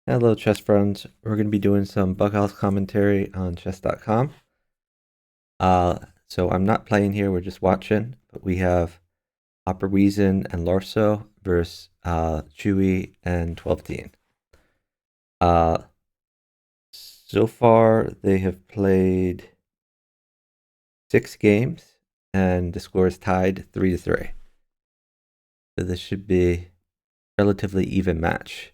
Hello, chess friends. We're going to be doing some bughouse commentary on chess.com. So I'm not playing here, we're just watching, but we have Opera Reason and Larso versus Chewy and 12teen. So far, they have played 6 games, and the score is tied 3-3. So this should be a relatively even match.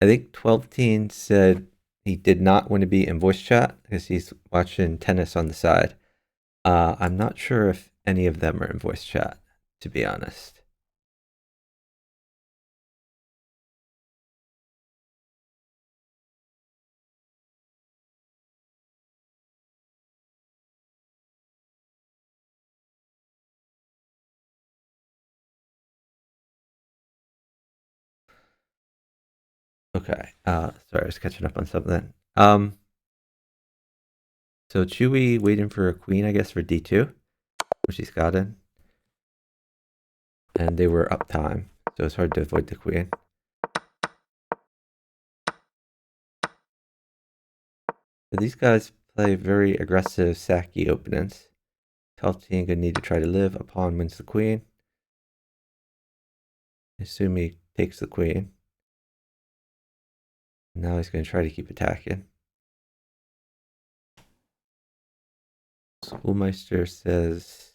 I think 12teen said he did not want to be in voice chat because he's watching tennis on the side. I'm not sure if any of them are in voice chat, to be honest. Okay. Sorry, I was catching up on something. So Chewy waiting for a queen, I guess, for d2, which he's gotten. And they were up time, so it's hard to avoid the queen. So these guys play very aggressive, sacky openings. 12teen gonna need to try to live. A pawn wins the queen. Assume he takes the queen. Now he's gonna try to keep attacking. Schoolmeister says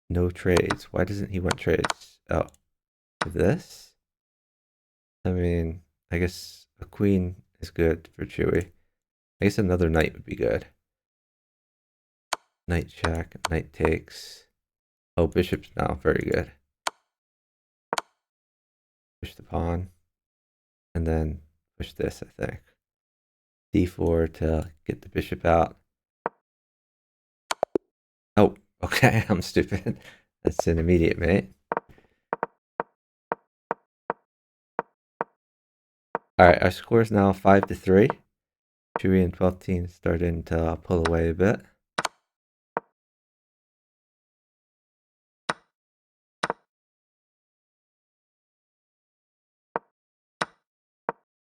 no trades. Why doesn't he want trades? Oh, for this? I mean, I guess a queen is good for Chewy. I guess another knight would be good. Knight check, knight takes. Oh, bishop's now very good. Push the pawn. And then push this, I think. d4 to get the bishop out. Oh, okay, I'm stupid. That's an immediate mate. Alright, our score is now 5-3. Chewy and 12teen starting to pull away a bit.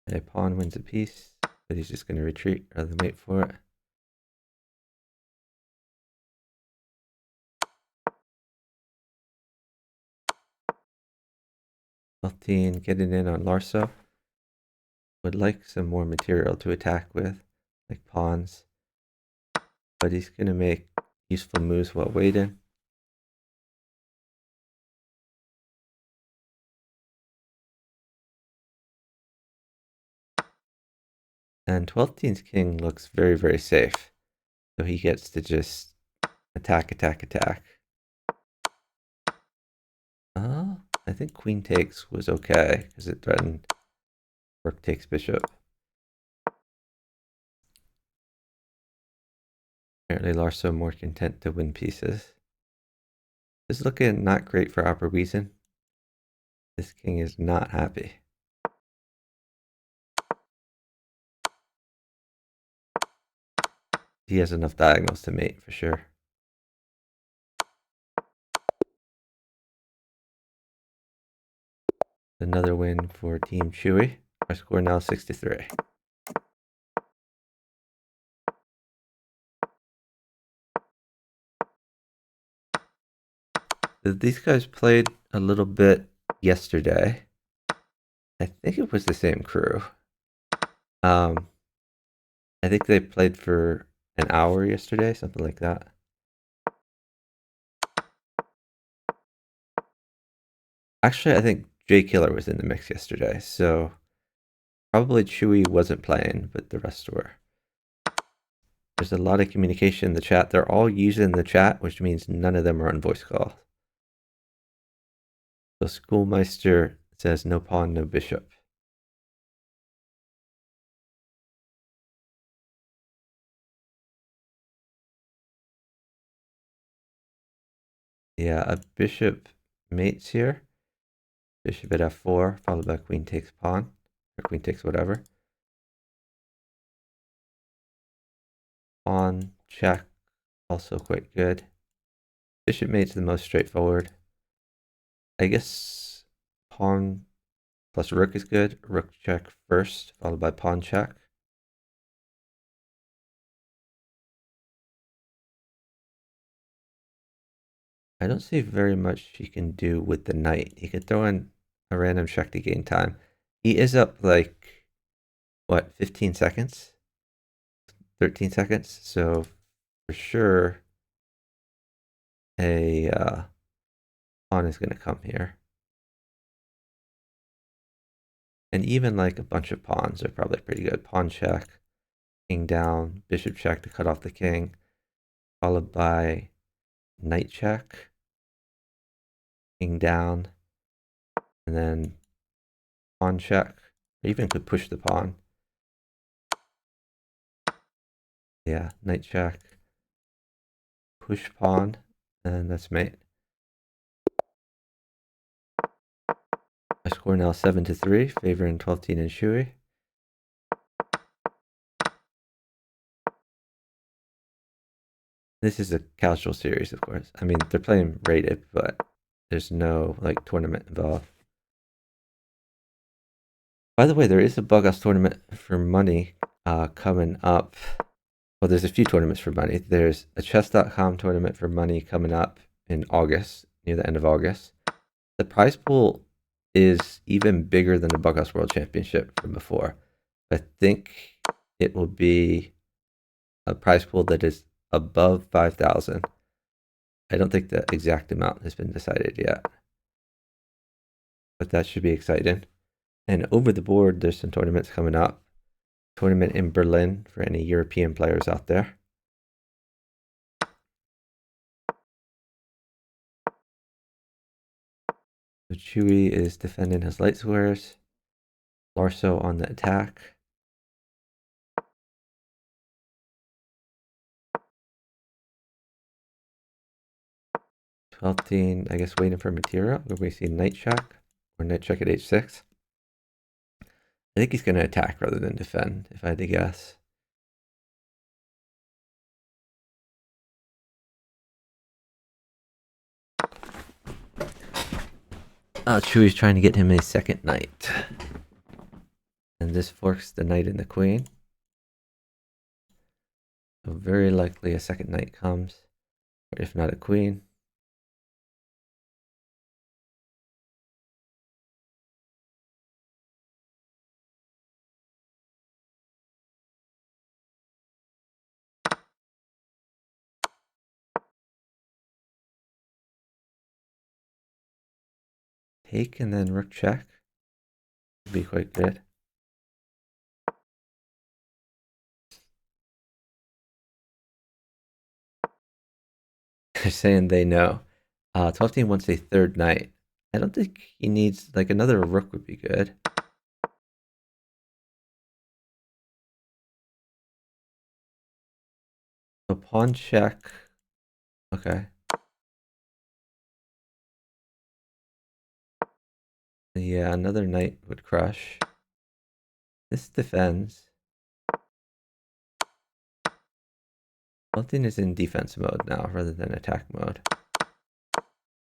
And a pawn wins a piece, but he's just going to retreat rather than wait for it. Getting in on Larso. Would like some more material to attack with, like pawns. But he's going to make useful moves while waiting. And 12teen's king looks very, very safe. So he gets to just attack, attack, attack. I think queen takes was okay because it threatened rook takes bishop. Apparently Larso more content to win pieces. This is looking not great for Opera Reason. This king is not happy. He has enough diagonals to mate for sure. Another win for Team Chewy. Our score now 6-3. These guys played a little bit yesterday. I think it was the same crew. I think they played for an hour yesterday, something like that. Actually, I think J Killer was in the mix yesterday, so probably Chewy wasn't playing, but the rest were. There's a lot of communication in the chat. They're all using the chat, which means none of them are on voice call. So Schoolmeister says no pawn, no bishop. Yeah, a bishop mates here. Bishop at f4, followed by queen takes pawn, or queen takes whatever. Pawn, check, also quite good. Bishop mate's the most straightforward. I guess pawn plus rook is good. Rook check first, followed by pawn check. I don't see very much he can do with the knight. He could throw in a random check to gain time. He is up like, what, 15 seconds? 13 seconds? So for sure a pawn is going to come here. And even like a bunch of pawns are probably pretty good. Pawn check, king down, bishop check to cut off the king, followed by knight check, king down, and then pawn check. Or even could push the pawn. Yeah, knight check, push pawn, and that's mate. My score now 7-3, favoring 12-teen and Shui. This is a casual series, of course. I mean, they're playing rated, but there's no like tournament involved. By the way, there is a bughouse tournament for money coming up. Well, there's a few tournaments for money. There's a chess.com tournament for money coming up in August, near the end of August. The prize pool is even bigger than the Bughouse World Championship from before. I think it will be a prize pool that is above 5,000. I don't think the exact amount has been decided yet, but that should be exciting. And over the board, there's some tournaments coming up. Tournament in Berlin for any European players out there. So Chewy is defending his light squares. Larso on the attack. Twelfteen, I guess, waiting for material. We see knight check or knight check at h6. I think he's going to attack rather than defend, if I had to guess. Chewy's trying to get him a second knight. And this forks the knight and the queen. So very likely a second knight comes, or if not a queen. Take and then rook check would be quite good. They're saying they know. 12-teen wants a third knight. I don't think he needs, like, another rook would be good. So pawn check. Okay. Yeah, another knight would crush. This defends. 12-teen is in defense mode now rather than attack mode.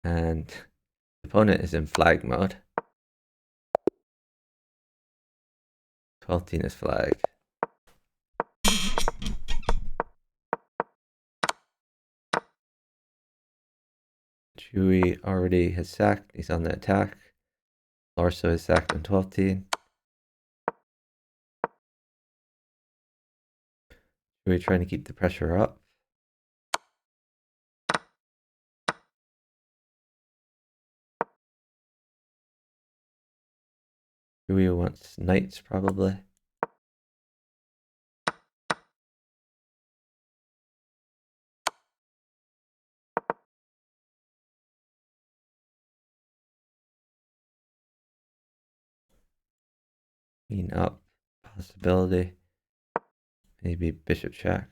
And the opponent is in flag mode. 12-teen is flagged. Chewy already has sacked. He's on the attack. Larso is sacked on 12-teen. Chewy trying to keep the pressure up. Chewy wants knights probably. Queen up, possibility. Maybe bishop check.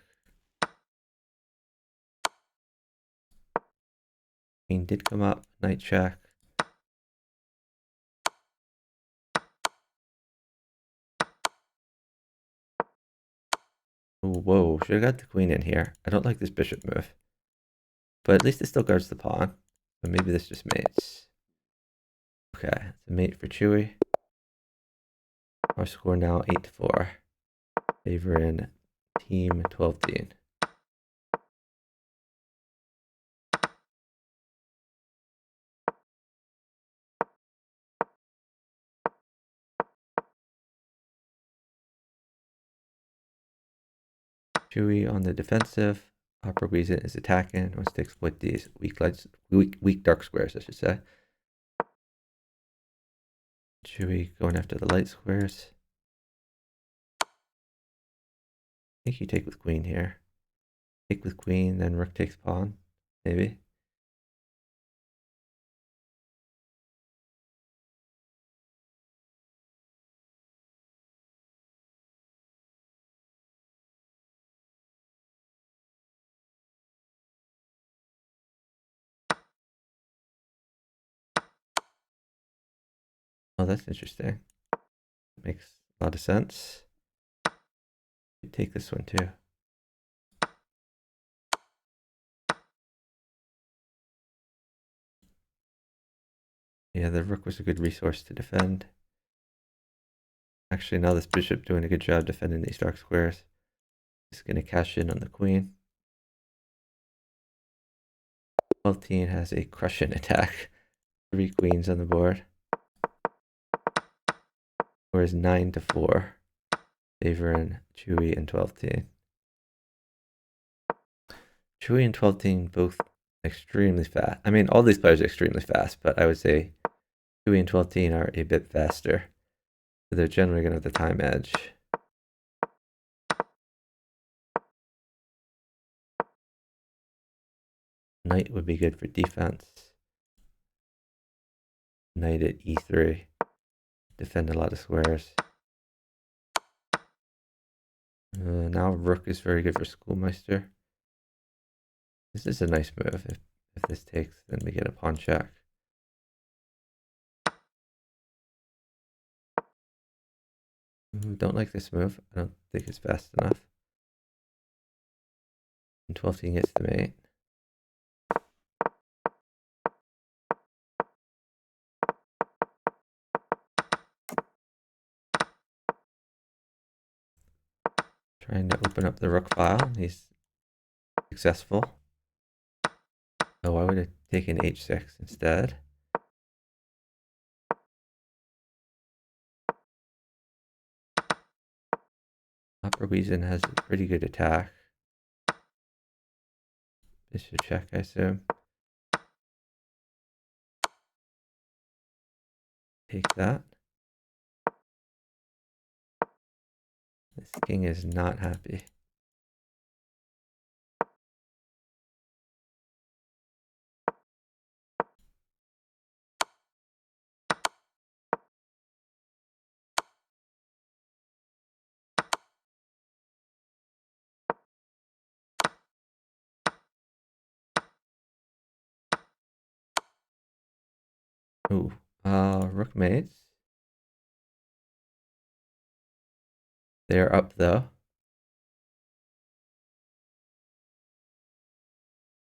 Queen did come up, knight check. Ooh, whoa, should have got the queen in here. I don't like this bishop move. But at least it still guards the pawn. But maybe this just mates. Okay, it's a mate for Chewy. Our score now 8-4. Favoring team 12-teen. Chewy on the defensive. Upper Weezit is attacking. Wants to exploit these weak dark squares, I should say. Chewy going after the light squares. I think you take with queen here. Take with queen, then rook takes pawn, maybe. Oh, that's interesting. Makes a lot of sense. Take this one too. Yeah, the rook was a good resource to defend. Actually, now this bishop doing a good job defending these dark squares. It's going to cash in on the queen. 12-teen has a crushing attack. 3 queens on the board. Whereas 9-4, favoring Chewy and 12-teen. Chewy and 12-teen both extremely fast. I mean, all these players are extremely fast, but I would say Chewy and 12-teen are a bit faster. So they're generally going to have the time edge. Knight would be good for defense. Knight at e3. Defend a lot of squares. Now rook is very good for schoolmeister. This is a nice move. If this takes, then we get a pawn check. Don't like this move. I don't think it's fast enough. And 12-teen gets the mate. Trying to open up the rook file. He's successful. Oh, I would have taken h6 instead. Upper Weezin has a pretty good attack. Bishop check, I assume. Take that. This king is not happy. Ooh, rook mates. They're up though.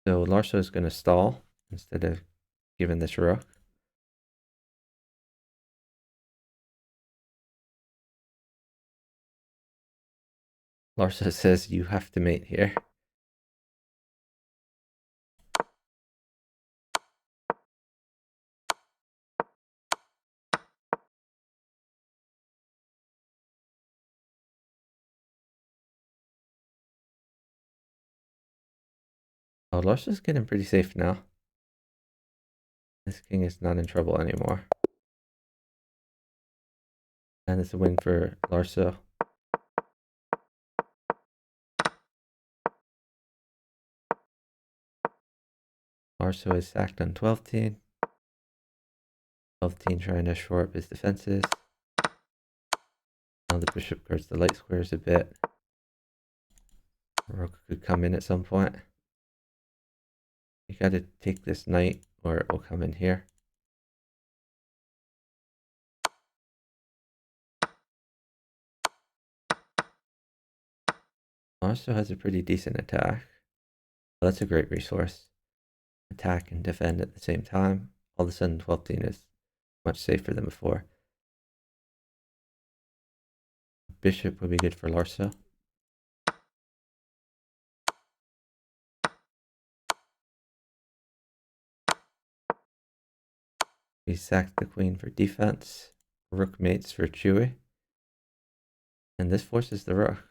So Larso is going to stall instead of giving this rook. Larso says you have to mate here. Oh, Larso's getting pretty safe now. This king is not in trouble anymore. And it's a win for Larso. Larso is sacked on 12-teen. 12-teen trying to shore up his defenses. Now the bishop guards the light squares a bit. Rook could come in at some point. You gotta take this knight or it will come in here. Also has a pretty decent attack. Well, that's a great resource. Attack and defend at the same time. All of a sudden 12-teen is much safer than before. bishop would be good for Larso. We sacked the queen for defense. Rook mates for Chewy. And this forces the rook.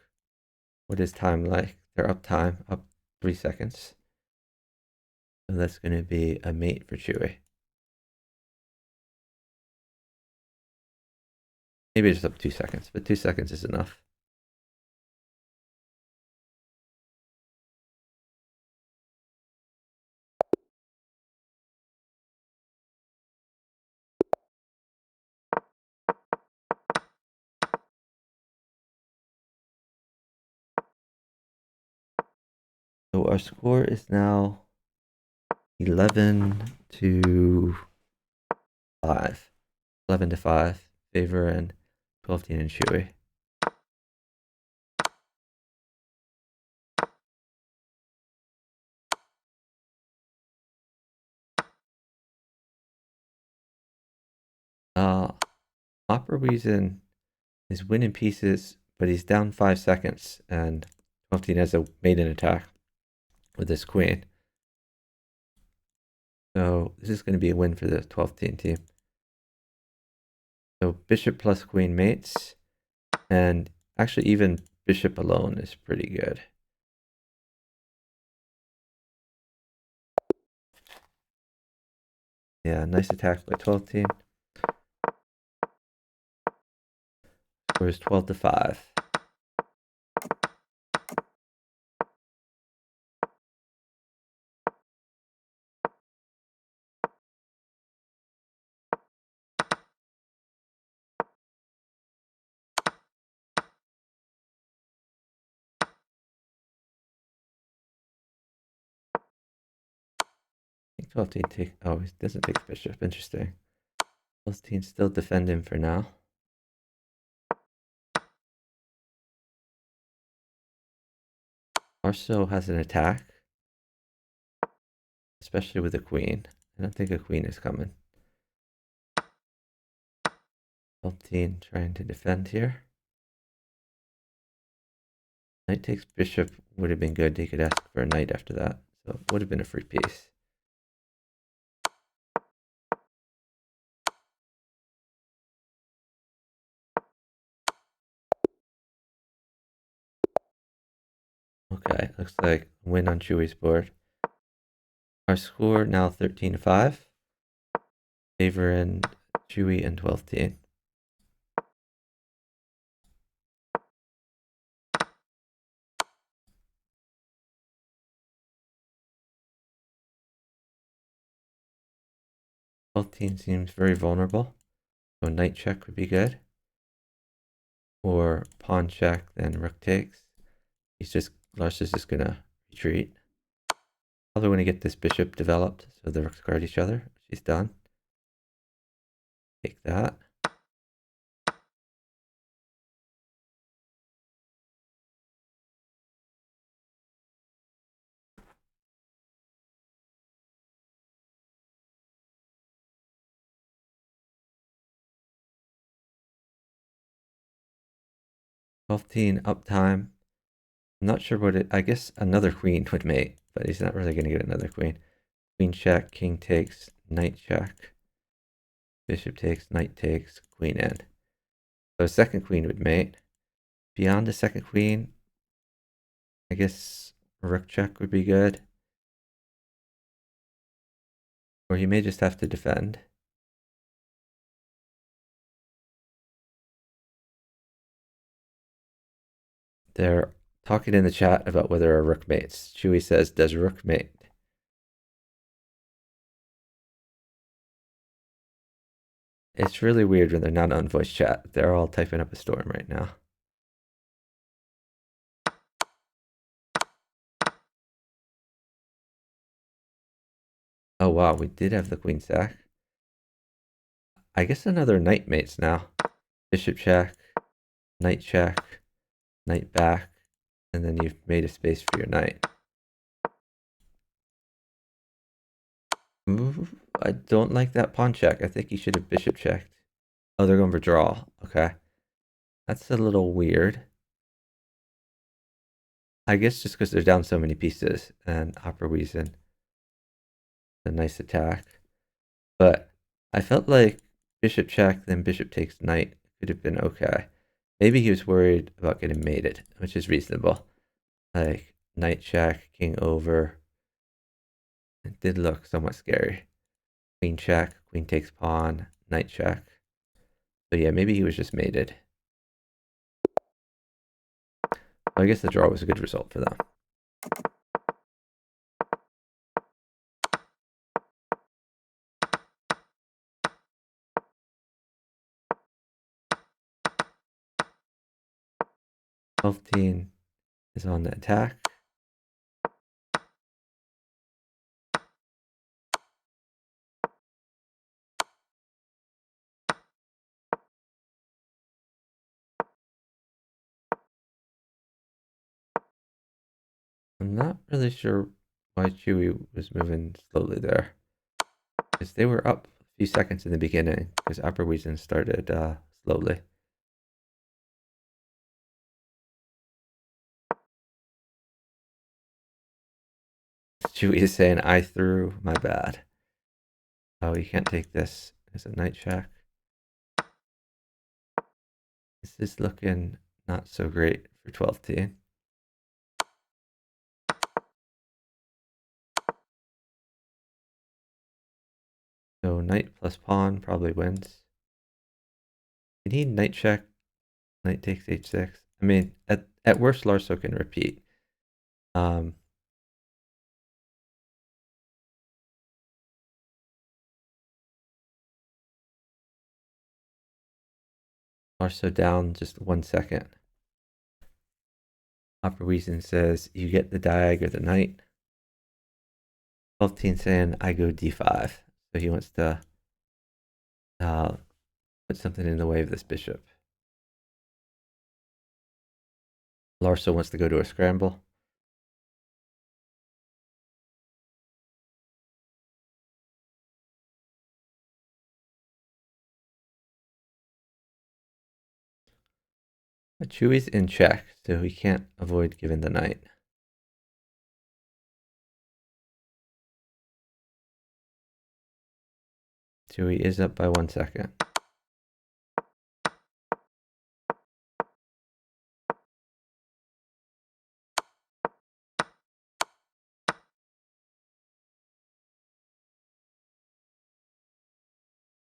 What is time like? They're up time, up 3 seconds. So that's going to be a mate for Chewy. Maybe just up 2 seconds, but 2 seconds is enough. So our score is now 11 to 5. 11 to 5, Favor and 12-10 and Chewy. Opera Reason is winning pieces, but he's down 5 seconds, and 12-10 has a maiden attack with this queen. So this is going to be a win for the 12-10 team. So bishop plus queen mates, and actually even bishop alone is pretty good. Yeah, nice attack by 12-10. Score is 12 to 5. I think 12-10 take. Oh, he doesn't take bishop. Interesting. 12-10 still defend him for now. Arso has an attack, especially with a queen. I don't think a queen is coming. 12-10 trying to defend here. Knight takes bishop would have been good. He could ask for a knight after that. So it would have been a free piece. Okay, looks like win on Chewy's board. Our score now 13 to 5. Favor and Chewy and 12-10. Team seems very vulnerable. So knight check would be good. Or pawn check, then rook takes. Lars is just gonna retreat. Probably want to get this bishop developed so the rooks guard each other. She's done. Take that. Uptime. I'm not sure what it. I guess another queen would mate, but he's not really gonna get another queen. Queen check, king takes, knight check. Bishop takes, knight takes, queen in. So a second queen would mate. Beyond the second queen, I guess rook check would be good. Or he may just have to defend. They're talking in the chat about whether a rook mates. Chewy says, does rook mate? It's really weird when they're not on voice chat. They're all typing up a storm right now. Oh wow, we did have the queen sack. I guess another knight mates now. Bishop check, knight back, and then you've made a space for your knight. I don't like that pawn check. I think you should have bishop checked. Oh, they're going for draw. Okay. That's a little weird. I guess just because they're down so many pieces and Opera Weason, a nice attack. But I felt like bishop check, then bishop takes knight could have been okay. Maybe he was worried about getting mated, which is reasonable. Like knight check, king over. It did look somewhat scary. Queen check, queen takes pawn, knight check. So yeah, maybe he was just mated. Well, I guess the draw was a good result for them. Team is on the attack. I'm not really sure why Chewy was moving slowly there. Because they were up a few seconds in the beginning, because Upper Weason started slowly. Chewy is saying, I threw, my bad. Oh, you can't take this as a knight check. This is looking not so great for 12-team. So knight plus pawn probably wins. You need knight check, knight takes h6. I mean, at worst, Larso can repeat. Larso down just 1 second. Upper Weason says, you get the diag or the knight. 12-team saying, I go d5. So he wants to put something in the way of this bishop. Larso wants to go to a scramble. But Chewy's in check, so he can't avoid giving the knight. Chewy is up by 1 second.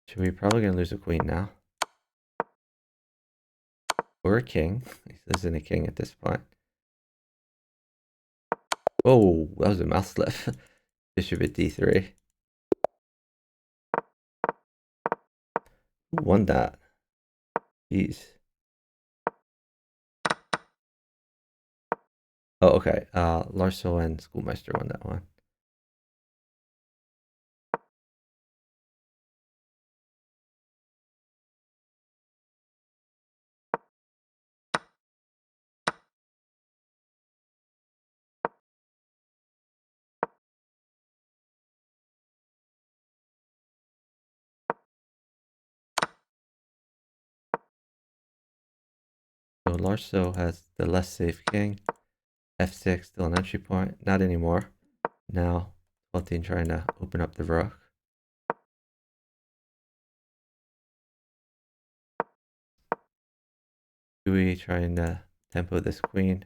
Chewy probably gonna lose a queen now. Or a king. He isn't a king at this point. Oh, that was a mouse slip. Bishop at d3. Who won that? Jeez. Oh, okay. Larso and Schoolmeister won that one. So Larso has the less safe king. f6, still an entry point. Not anymore. Now, 12-team trying to open up the rook. Chewy trying to tempo this queen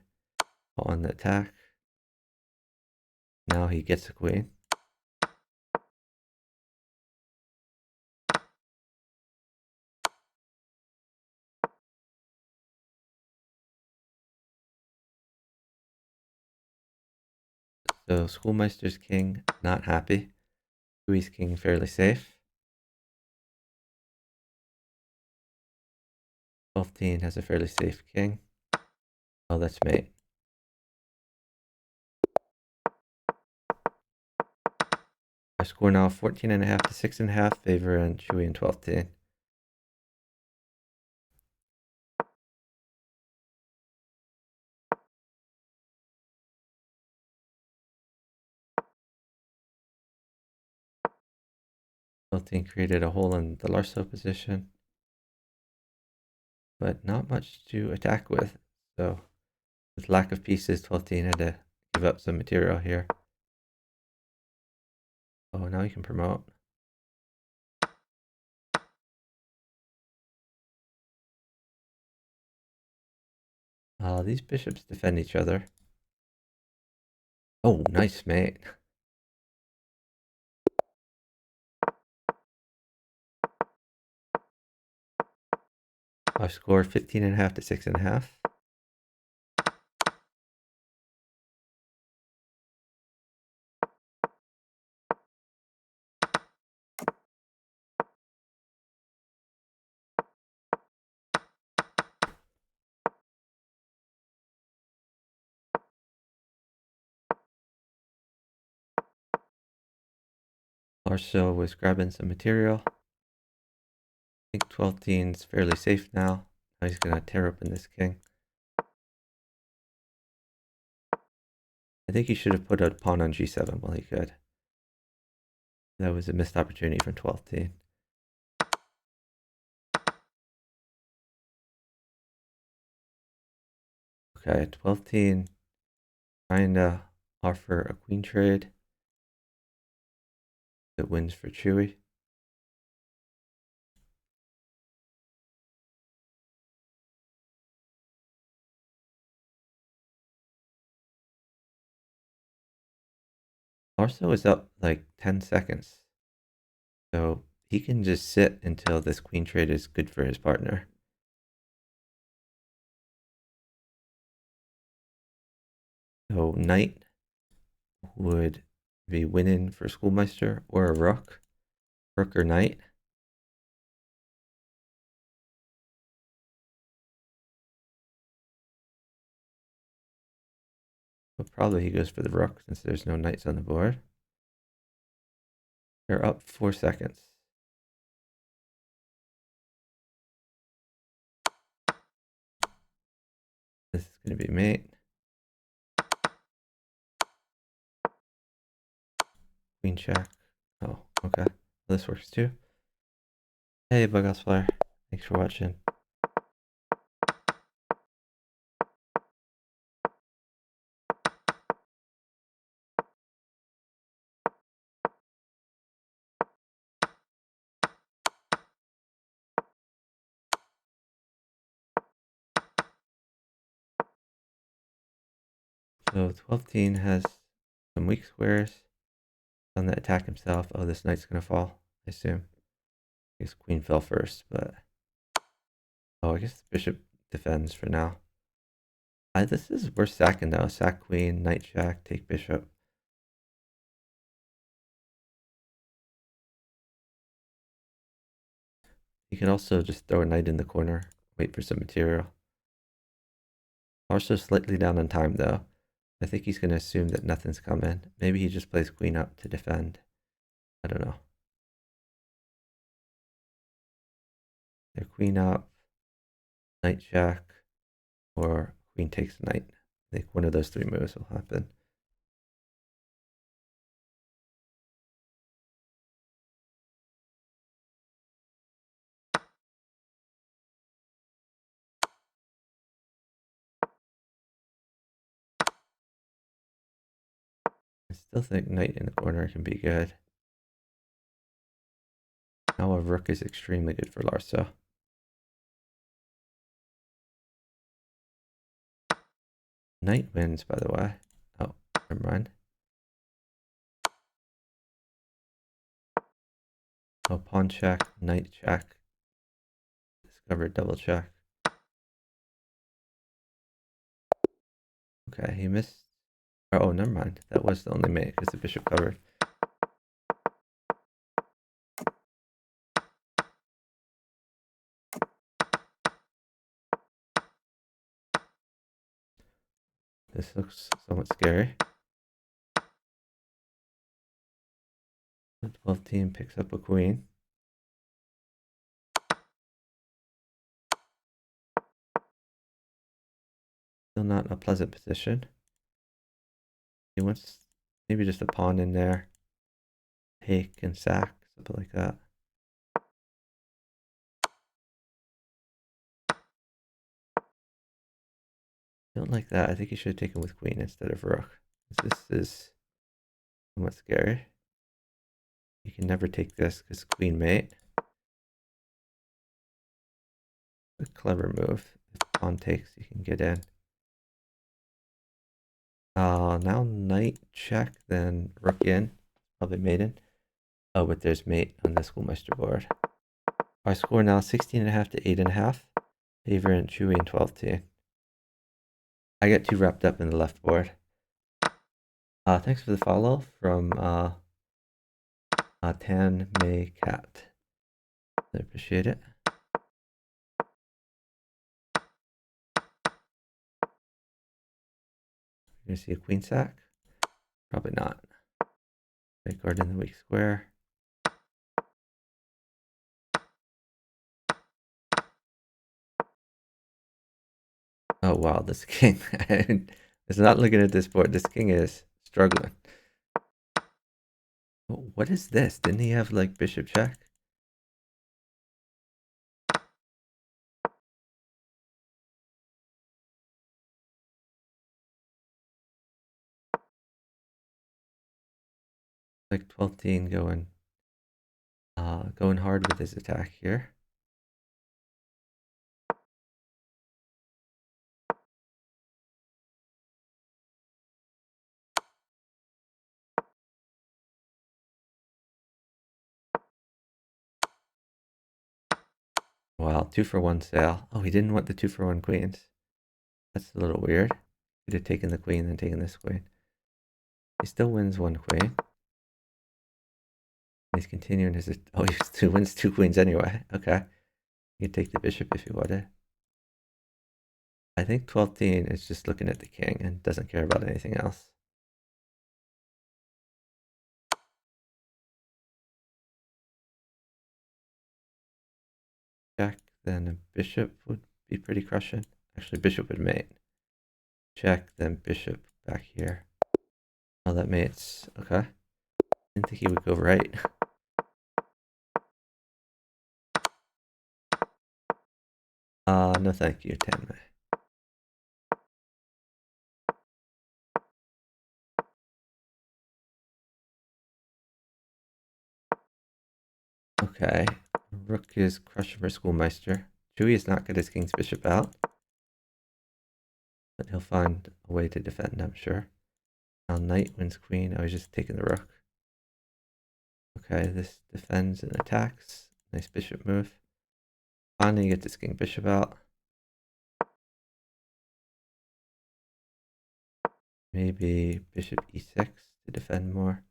on the attack. Now he gets a queen. So Schoolmeister's king not happy. Chewy's king fairly safe. 12-team has a fairly safe king. Oh, that's mate. Our score now 14.5 to 6.5 favor and Chewy and 12-team. Team created a hole in the Larso position. but not much to attack with. So with lack of pieces, 12-teen had to give up some material here. Oh, now he can promote. These bishops defend each other. Oh, nice mate. Our score 15.5 to 6.5. Larso was grabbing some material. I think 12-teen's fairly safe now. Now he's gonna tear open this king. I think he should have put a pawn on g7 while he could. That was a missed opportunity from 12-teen. Okay, 12-teen trying to offer a queen trade that wins for Chewy. Larso is up like 10 seconds. So he can just sit until this queen trade is good for his partner. So knight would be winning for Schoolmeister or a rook. Rook or knight. But probably he goes for the rook since there's no knights on the board. They're up 4 seconds. This is going to be mate. Queen check. Oh, okay. This works too. Hey, Bughouse Flyer. Thanks for watching. So 12-teen has some weak squares on the attack himself. Oh, this knight's going to fall, I assume. I guess queen fell first, but... Oh, I guess the bishop defends for now. This is worth sacking though. Sack queen, knight check, take bishop. You can also just throw a knight in the corner, wait for some material. Also slightly down on time though. I think he's going to assume that nothing's coming. Maybe he just plays queen up to defend. I don't know. They're queen up, knight check, or queen takes knight. I think one of those three moves will happen. I still think knight in the corner can be good. Now a rook is extremely good for Larso. Knight wins, by the way. Oh, never mind. Oh, pawn check, knight check. Discovered double check. Okay, he missed. Oh, never mind. That was the only mate because the bishop covered. This looks somewhat scary. The 12-teen picks up a queen. Still not in a pleasant position. He wants maybe just a pawn in there. Take and sack, something like that. Don't like that. I think you should have taken with queen instead of rook. This is somewhat scary. You can never take this because queen mate. A clever move. If pawn takes, you can get in. Now knight check, then rook in. Probably maiden. Oh, but there's mate on the schoolmeister board. Our score now 16.5 to 8.5. Favoring Chewy and 12-10. I get too wrapped up in the left board. Thanks for the follow from Tan May Cat. I appreciate it. You're gonna see a queen sack? Probably not. Right guard in the weak square. Oh wow, this king is not looking at this board. This king is struggling. What is this? Didn't he have like bishop check? Like 12-10 going hard with his attack here. Wow, 2-for-1 sale. Oh, he didn't want the 2-for-1 queens. That's a little weird. He'd have taken the queen and taken this queen. He still wins one queen. He's continuing his. Oh, he wins 2 queens anyway. Okay. You can take the bishop if you wanted. I think 12-10 is just looking at the king and doesn't care about anything else. Check, then a bishop would be pretty crushing. Actually, bishop would mate. Check, then bishop back here. Oh, that mates. Okay. Didn't think he would go right. No thank you, Tanmay. Okay. Rook is crushing for schoolmeister. Chewy is not good as king's bishop out. But he'll find a way to defend, I'm sure. Now knight wins queen. I was just taking the rook. Okay, this defends and attacks. Nice bishop move. Finally, you get this king bishop out. Maybe bishop e6 to defend more.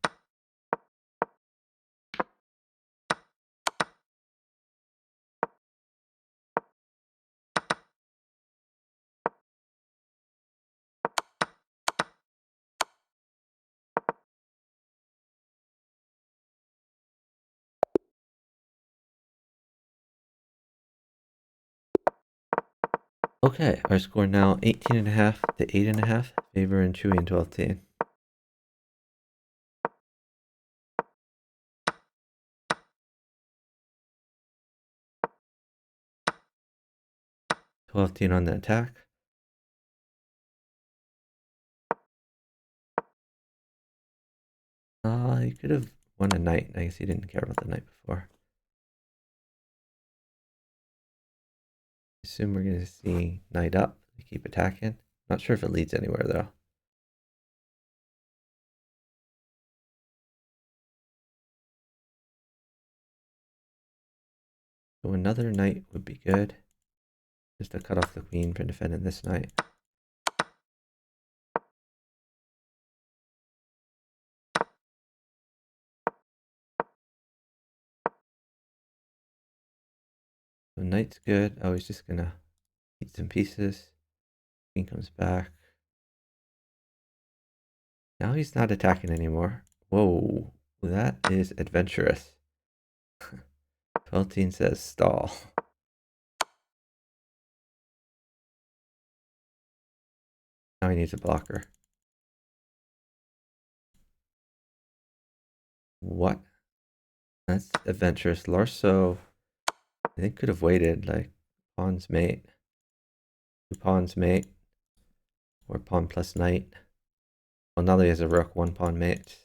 Okay, our score now 18.5 to 8.5. Favor and Chewy and 12-10. 12-10 on the attack. He could have won a knight. I guess he didn't care about the knight before. I assume we're going to see knight up. We keep attacking. Not sure if it leads anywhere though. So another knight would be good. Just to cut off the queen for defending this knight. So knight's good. Oh, he's just gonna eat some pieces. Queen comes back. Now he's not attacking anymore. Whoa, that is adventurous. 12-10 says stall. Now he needs a blocker. What? That's adventurous. Larso, I think, could have waited. Like, pawns mate. 2 pawns mate. or pawn plus knight. Well, now that he has a rook, one pawn mate.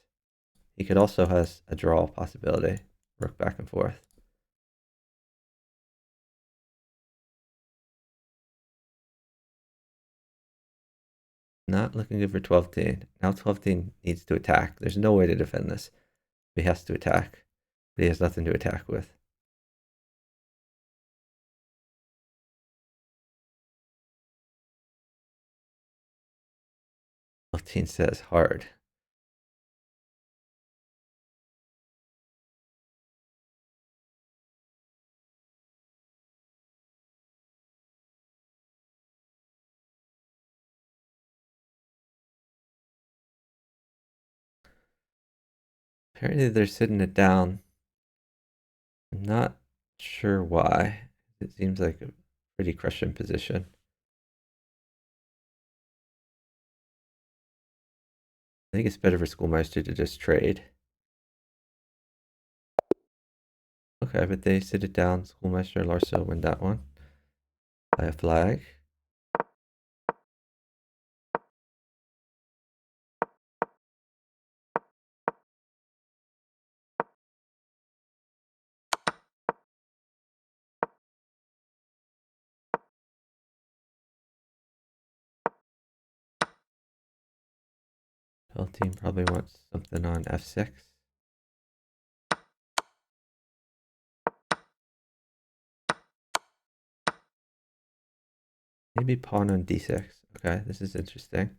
He could also has a draw possibility, rook back and forth. Not looking good for 12-10. Now 12-10 needs to attack. There's no way to defend this. He has to attack, but he has nothing to attack with. 12-10 says hard. Apparently they're sitting it down. I'm not sure why. It seems like a pretty crushing position. I think it's better for Schoolmeister to just trade. Okay, but they sit it down. Schoolmeister and Larso win that one. Play a flag. Whole team probably wants something on f6. Maybe pawn on d6. Okay, this is interesting.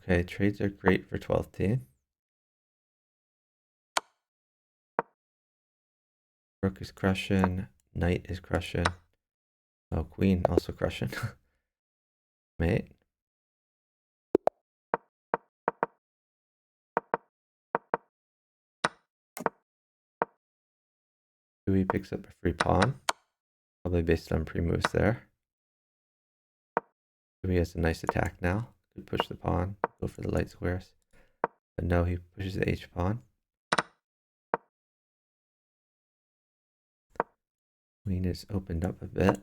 Okay, trades are great for 12-10. Rook is crushing. Knight is crushing. Oh, queen also crushing. Mate. Dewey picks up a free pawn. Probably based on pre-moves there. Dewey has a nice attack now. Could push the pawn, go for the light squares. But no, he pushes the h pawn. Queen is opened up a bit.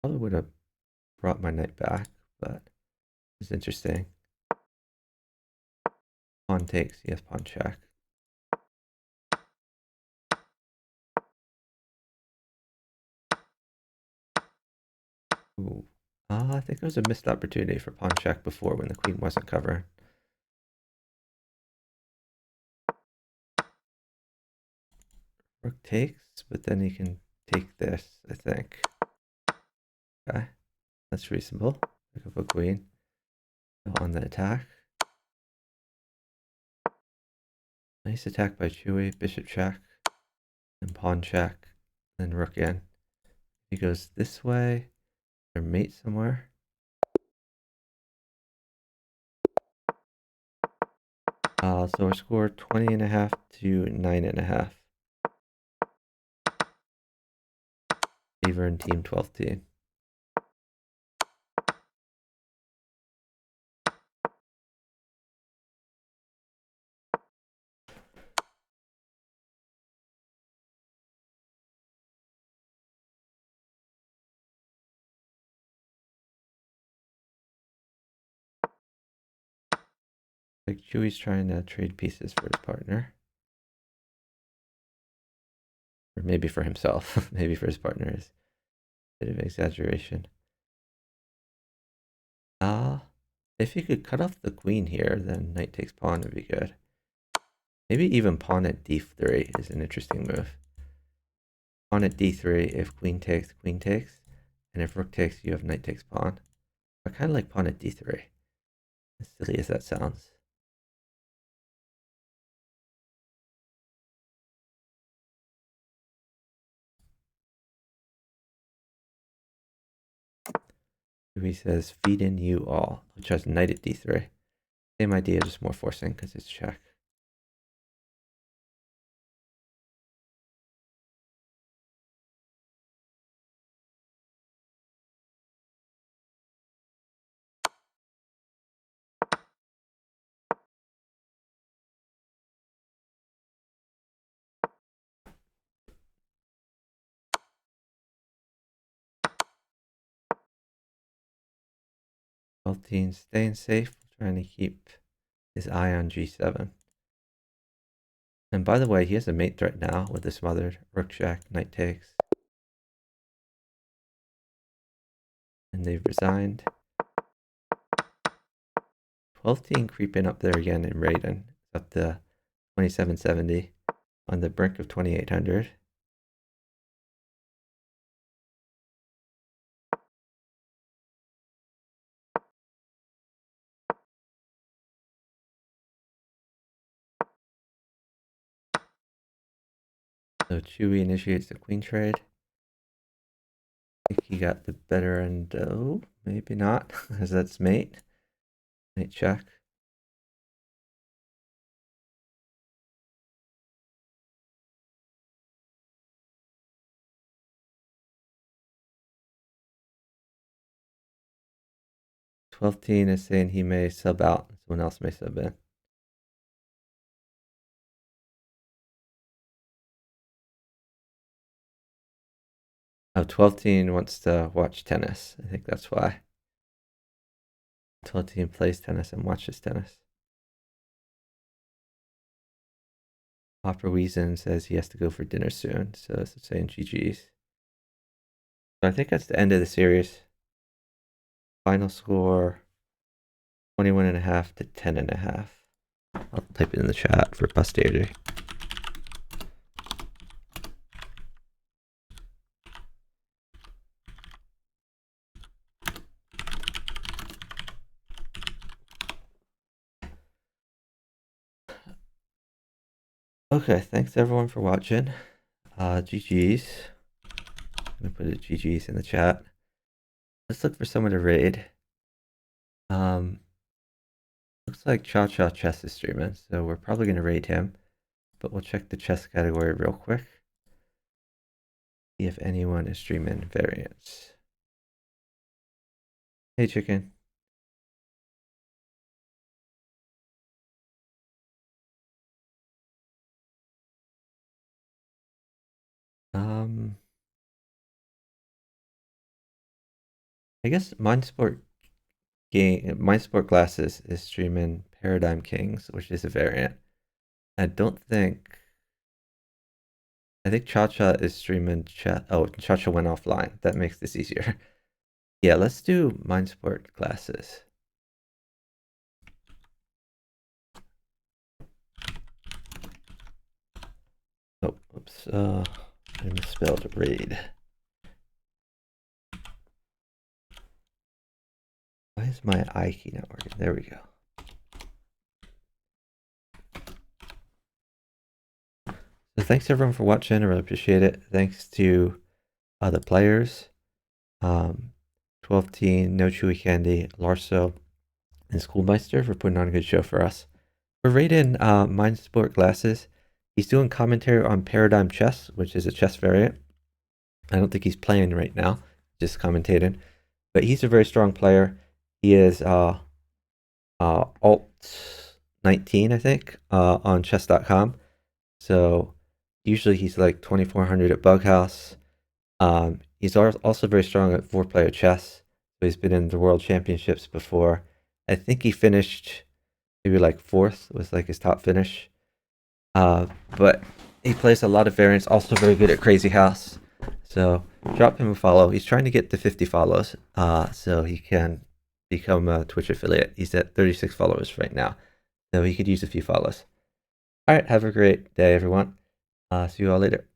Probably would have brought my knight back, but it's interesting. Pawn takes, yes, pawn check. Ooh. I think it was a missed opportunity for pawn check before when the queen wasn't covering. Rook takes, but then he can take this, I think. Okay, that's reasonable. Pick up a queen. Go on the attack. Nice attack by Chewy. Bishop check. Then pawn check. Then rook in. He goes this way. Or mate somewhere. So our score 20.5 to 9.5. Favor in team 12-10. Like Chewy's trying to trade pieces for his partner. Or maybe for himself. Maybe for his partner is a bit of exaggeration. If you could cut off the queen here, then knight takes pawn would be good. Maybe even pawn at d3 is an interesting move. Pawn at d3, if queen takes, and if rook takes, you have knight takes pawn. I kind of like pawn at d3, as silly as that sounds. He says, feed in you all, which has knight at d3. Same idea, just more forcing because it's check. 12-teen staying safe, trying to keep his eye on G7. And by the way, he has a mate threat now with the smothered rook jack, knight takes. And they've resigned. 12-teen creeping up there again in Raiden, up to 2770 on the brink of 2800. So Chewy initiates the queen trade. I think he got the better end. Oh, maybe not, as that's mate. Mate check. .12-teen is saying he may sub out. Someone else may sub in. Oh, 12-teen wants to watch tennis. I think that's why. 12-teen plays tennis and watches tennis. Opera Weason says he has to go for dinner soon, so it's saying GG's. So I think that's the end of the series. Final score 21.5 to 10.5. I'll type it in the chat for posterity. Okay, thanks everyone for watching. GG's. I'm gonna put a GG's in the chat. Let's look for someone to raid. Looks like Cha Cha Chess is streaming, so we're probably gonna raid him. But we'll check the chess category real quick. See if anyone is streaming variants. Hey chicken. I guess Mindsport Glasses is streaming Paradigm Kings, which is a variant. I think Cha Cha is streaming chat. Oh, Cha Cha went offline. That makes this easier. Yeah, let's do Mindsport Glasses. Oh, oops. I misspelled raid. Why is my I key not working? There we go. So thanks everyone for watching. I really appreciate it. Thanks to the players, 12-teen, No Chewy Candy, Larso, and Schoolmeister for putting on a good show for us. We're rating Mindsport Glasses. He's doing commentary on Paradigm Chess, which is a chess variant. I don't think he's playing right now, just commentating. But he's a very strong player. He is alt 19, I think, on chess.com. So usually he's like 2400 at Bughouse. He's also very strong at 4-player chess. So he's been in the world championships before. I think he finished maybe like 4th was like his top finish. But he plays a lot of variants, also very good at Crazy House. So drop him a follow. He's trying to get to 50 follows so he can become a Twitch affiliate. He's at 36 followers right now. So he could use a few follows. All right, have a great day, everyone. See you all later.